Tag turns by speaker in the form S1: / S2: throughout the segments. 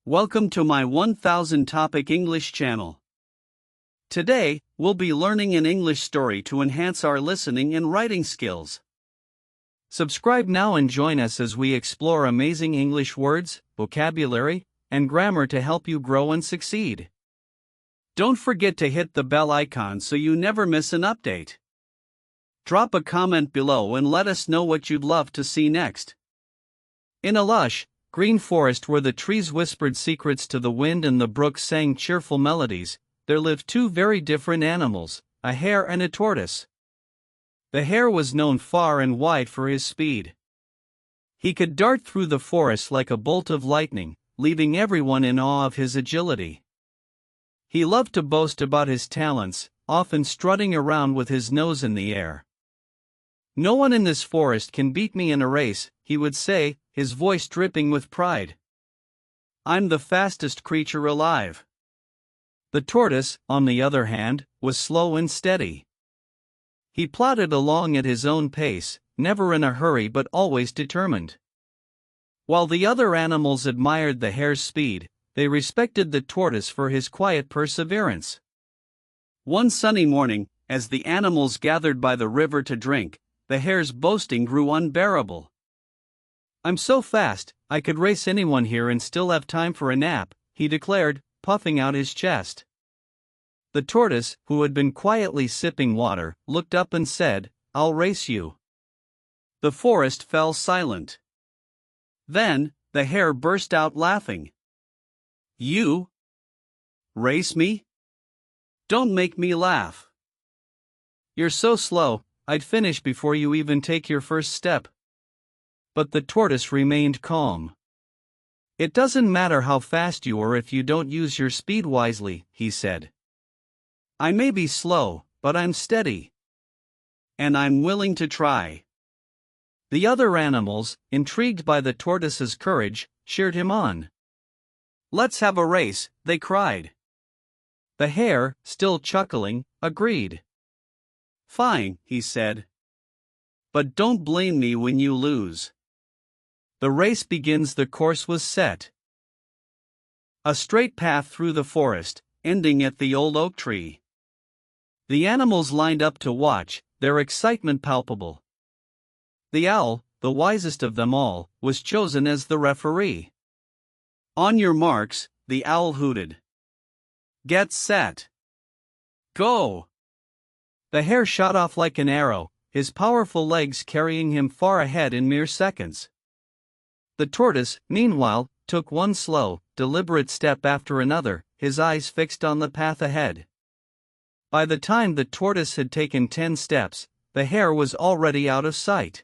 S1: Welcome to my 1000 Topic English channel. Today, we'll be learning an English story to enhance our listening and writing skills. Subscribe now and join us as we explore amazing English words, vocabulary, and grammar to help you grow and succeed. Don't forget to hit the bell icon so you never miss an update. Drop a comment below and let us know what you'd love to see next. In a lush, green forest where the trees whispered secrets to the wind and the brooks sang cheerful melodies, there lived two very different animals, a hare and a tortoise. The hare was known far and wide for his speed. He could dart through the forest like a bolt of lightning, leaving everyone in awe of his agility. He loved to boast about his talents, often strutting around with his nose in the air. "No one in this forest can beat me in a race," he would say, his voice dripping with pride. "I'm the fastest creature alive." The tortoise, on the other hand, was slow and steady. He plodded along at his own pace, never in a hurry but always determined. While the other animals admired the hare's speed, they respected the tortoise for his quiet perseverance. One sunny morning, as the animals gathered by the river to drink, the hare's boasting grew unbearable. "I'm so fast, I could race anyone here and still have time for a nap," he declared, puffing out his chest. The tortoise, who had been quietly sipping water, looked up and said, "I'll race you." The forest fell silent. Then, the hare burst out laughing. "You? Race me? Don't make me laugh. You're so slow, I'd finish before you even take your first step." But the tortoise remained calm. "It doesn't matter how fast you are if you don't use your speed wisely," he said. "I may be slow, but I'm steady. And I'm willing to try." The other animals, intrigued by the tortoise's courage, cheered him on. "Let's have a race," they cried. The hare, still chuckling, agreed. "Fine," he said. "But don't blame me when you lose." The race begins. The course was set. A straight path through the forest, ending at the old oak tree. The animals lined up to watch, their excitement palpable. The owl, the wisest of them all, was chosen as the referee. "On your marks," the owl hooted. "Get set. Go!" The hare shot off like an arrow, his powerful legs carrying him far ahead in mere seconds. The tortoise, meanwhile, took one slow, deliberate step after another, his eyes fixed on the path ahead. By the time the tortoise had taken 10 steps, the hare was already out of sight.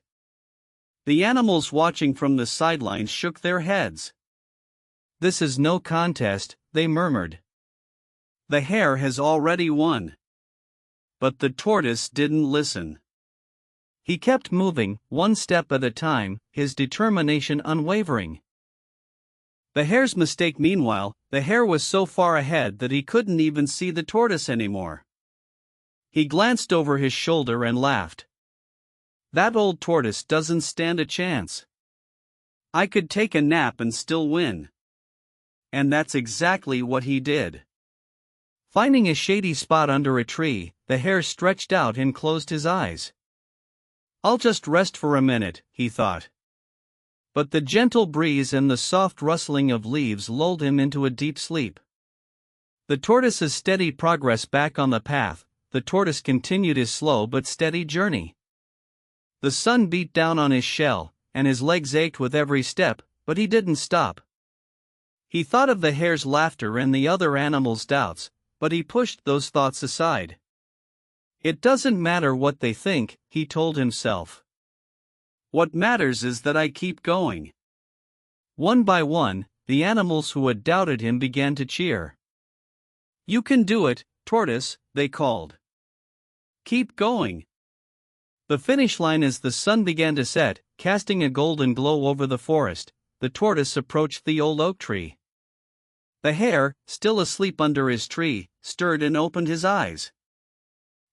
S1: The animals watching from the sidelines shook their heads. "This is no contest," they murmured. "The hare has already won." But the tortoise didn't listen. He kept moving, one step at a time, his determination unwavering. The hare's mistake. Meanwhile, the hare was so far ahead that he couldn't even see the tortoise anymore. He glanced over his shoulder and laughed. "That old tortoise doesn't stand a chance. I could take a nap and still win." And that's exactly what he did. Finding a shady spot under a tree, the hare stretched out and closed his eyes. "I'll just rest for a minute," he thought. But the gentle breeze and the soft rustling of leaves lulled him into a deep sleep. The tortoise's steady progress back on the path, the tortoise continued his slow but steady journey. The sun beat down on his shell, and his legs ached with every step, but he didn't stop. He thought of the hare's laughter and the other animals' doubts, but he pushed those thoughts aside. "It doesn't matter what they think," he told himself. "What matters is that I keep going." One by one, the animals who had doubted him began to cheer. "You can do it, tortoise," they called. "Keep going." The finish line. As the sun began to set, casting a golden glow over the forest, the tortoise approached the old oak tree. The hare, still asleep under his tree, stirred and opened his eyes.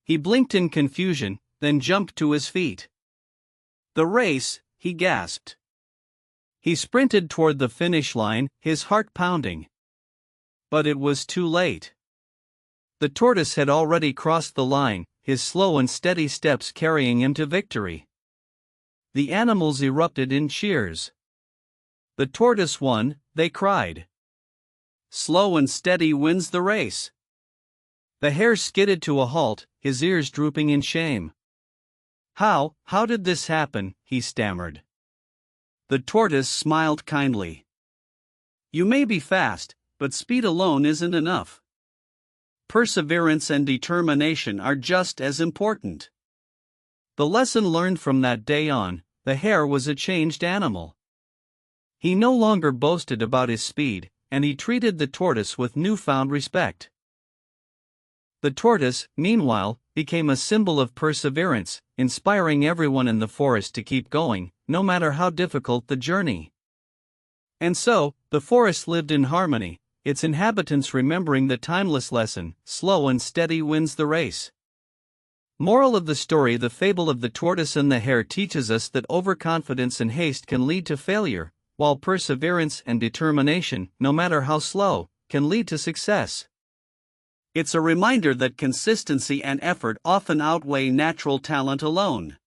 S1: He blinked in confusion, then jumped to his feet. "The race," he gasped. He sprinted toward the finish line, his heart pounding. But it was too late. The tortoise had already crossed the line, his slow and steady steps carrying him to victory. The animals erupted in cheers. The tortoise won, they cried. Slow and steady wins the race. The hare skidded to a halt, his ears drooping in shame. How did this happen?" he stammered. The tortoise smiled kindly. You may be fast, but speed alone isn't enough. Perseverance and determination are just as important. The lesson learned from that day on, the hare was a changed animal. He no longer boasted about his speed, and he treated the tortoise with newfound respect. The tortoise, meanwhile, became a symbol of perseverance, inspiring everyone in the forest to keep going, no matter how difficult the journey. And so, the forest lived in harmony, its inhabitants remembering the timeless lesson, slow and steady wins the race. Moral of the story: the fable of the tortoise and the hare teaches us that overconfidence and haste can lead to failure, while perseverance and determination, no matter how slow, can lead to success. It's a reminder that consistency and effort often outweigh natural talent alone.